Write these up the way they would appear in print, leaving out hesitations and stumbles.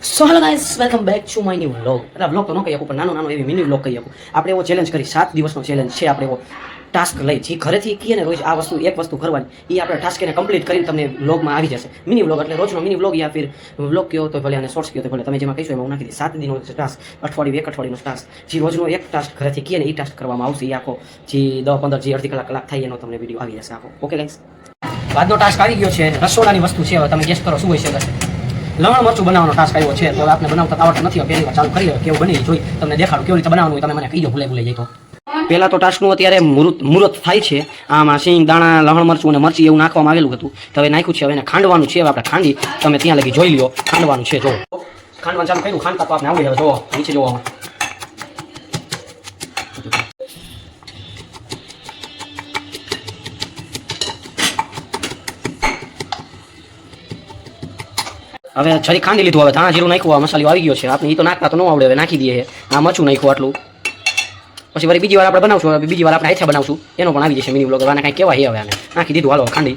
So hello guys welcome back to my new vlog. એટલે vlog તો ન કહી શકું પણ નાનો એવી મિની વ્લોગ કહી શકું. આપણે એવો ચેલેન્જ કરી 7 દિવસનો ચેલેન્જ છે. આપણે એવો ટાસ્ક લઈ જે ઘરેથી કહીએ ને રોજ આ વસ્તુ એક વસ્તુ કરવાની એ આપણે ટાસ્ક એને કમ્પ્લીટ કરીને તમને વ્લોગમાં આવી જશે. મિની વ્લોગ એટલે રોજનો મિની વ્લોગ યા ફિર વ્લોગ કયો તો ભલે અને શોર્ટ્સ કયો તો ભલે તમે જેમાં કહીશો એમાં હું નાખી દઈશ. 7 દિનનો ટાસ્ક, અઠવાડિયું એક અઠવાડિયાનો ટાસ્ક, જે રોજનો એક ટાસ્ક ઘરેથી કહીએ ને એ ટાસ્ક કરવામાં આવશે. એ આખો જે 10-15 જે અડધી કલાક થાય એનો તમને વિડીયો આવી જશે આખો. ઓકે ગાઈઝ, આજનો ટાસ્ક આવી ગયો છે. રસોડાની વસ્તુ છે. હવે તમે ગેસ કરો શું હોય છે. લવણ મરચું બનાવવાનો ટાસ્ક આવ્યો છે. તો આપણે બનાવતા આવડતું નથી. પહેલી વાર ચાલુ કરી કેવું બની જોઈ તમને દેખાડું કેવી રીતે બનાવવાનું હોય. તમે મને કહી દો ભૂલે જાય તો. પહેલા તો ટાસ્કનું અત્યારે મુહૂર્ત થાય છે. આમાં સિંગ, દાણા, લવણ મરચું અને મરચી એવું નાખવામાં આવેલું હતું. તો હવે નાખ્યું છે. હવે એને ખાંડવાનું છે. હવે આપણે ખાંડી તમે ત્યાં લગી જોઈ લ્યો. ખાંડવાનું છે. જો ખાંડવાનું ચાલુ કર્યું. ખાંડતા તો આપણે આવડી હવે જો નીચે જોવામાં. હવે છરી ખાંડી લીધું. હવે ધાણા જીરું નાખ્યું. આ મસાલો આવી ગયો છે. આપણે એ તો નાખતા તો ન આવડે. હવે નાખી દઈએ. આ મરચું નાખ્યું આટલું. પછી વળી બીજી વાર આપણે બનાવશું. હવે બીજી વાર આપણે હાથે બનાવશું. એનો પણ આવી જશે મિની વ્લોગ. આને કાંઈ કહેવાય. હવે આને નાખી દીધું. હાલો ખાંડી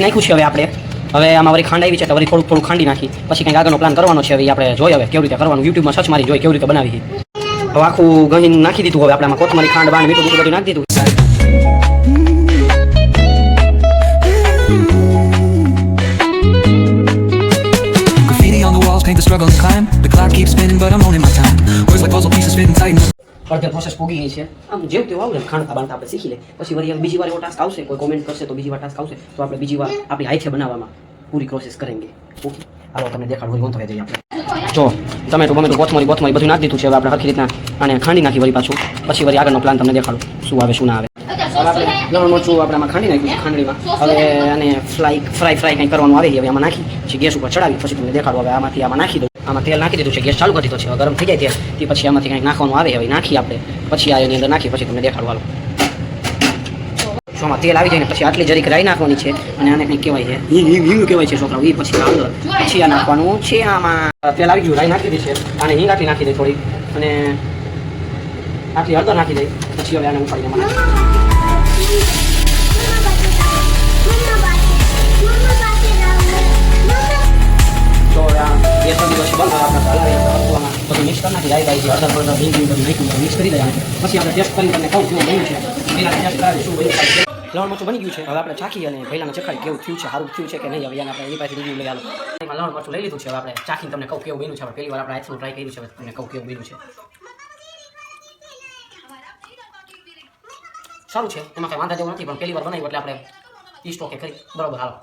નાખ્યું છે. હવે આપણે આમાં વળી ખાંડ આવી છે. તો વળી થોડું ખાંડી નાખી પછી કંઈક આગળનો પ્લાન કરવાનો છે. હવે આપણે જોઈએ હવે કેવી રીતે કરવાનું. યુટ્યુબમાં સર્ચ મારી જોઈએ કેવી રીતે બનાવી. હવે આખું ગહીન નાખી દીધું. હવે આપણે આમાં કોથમરી, ખાંડ, બાણ, મીઠું બધું નાખી દીધું. Paint the struggle and climb. The clock keeps spinning, but I'm owning my time. Words like puzzle pieces fitting tight. અડધે પ્રોસેસ પૂગી ગઈ છે. આમ જેવું તેવું આવડે ખાંડતા બાંધતા આપણે શીખી લે. પછી વળી બીજી વાર એવો ટાસ્ક આવશે. કોઈ કોમેન્ટ કરશે તો બીજી વાર ટાસ્ક આવશે. તો આપણે બીજી વાર આપણી હાથે બનાવવામાં પૂરી કોશિશ કરેંગે. ઓકે, હાલો તમને દેખાડું. વોંતો જઈએ આપણે. જો ટમેટું બમેટું કોથમરી બધું નાખી દીધું છે. હવે આપણે હરખી રીતના આને ખાંડી નાખી વળી પાછું. પછી વળી આગળનો પ્લાન તમને દેખાડું શું આવે શું ના આવે. આપણે લવણ મરચું આપણે આમાં ખાંડી નાખ્યું ખાંડણીમાં. હવે આને ફ્રાય કંઈ કરવાનું આવે. હવે આમાં નાખી પછી ગેસ ઉપર ચડાવી પછી તમને દેખાડું. હવે આમાંથી આમાં નાખી દઉં. આમાં તેલ નાખી દીધું છે. ગેસ ચાલુ કરી દીધો છે. હવે ગરમ થઈ જાય તેલ તે પછી આમાંથી કંઈક નાખવાનું આવે. હવે નાખી આપણે પછી આ એની અંદર નાખી પછી તમને દેખાડવાનું. આમાં તેલ આવી જાય ને પછી આટલી જરીક રાઈ નાખવાની છે. અને આને કંઈક કહેવાય છે હિંગ કહેવાય છે છોકરાઓ. એ પછી અંદર પછી આ નાખવાનું છે. આમાં તેલ આવી ગયું. રાઈ નાખી દીધી છે. આને હિંગ આટલી નાખી દે થોડી અને આટલી હળદર નાખી દે. પછી હવે આને ઉપાડીને નાખી બધું મિક્સ કરી નાખી. રાઈ હળદર હળદર હિંગ મિક્સ કરી દઈએ. પછી આપણે ટેસ્ટ કરીને તમને કહું કેવું બન્યું છે. પહેલાં ટેસ્ટ કરાવી શું બન્યું છે. લવણ મરચું બની ગયું છે. હવે આપણે ચાખી અને પહેલાંને ચખાડી કેવું થયું છે, સારું થયું છે કે નહીં. હવે આપણે એ પાસેથી રિવ્યુ લઈ આલો. એમાં લવણ મરચું લઈ લીધું છે. હવે આપણે ચાખીને તમને કહું કેવું બન્યું છે. પહેલી વાર આપણે હાથનું ટ્રાય કર્યું છે. તમને કહું કેવું બન્યું છે. સારું છે. એમાં કંઈ વાંધા જેવું નથી. પણ પહેલી વાર બનાવ્યું એટલે આપણે ઈ સ્ટોકે કરી બરાબર. હાલો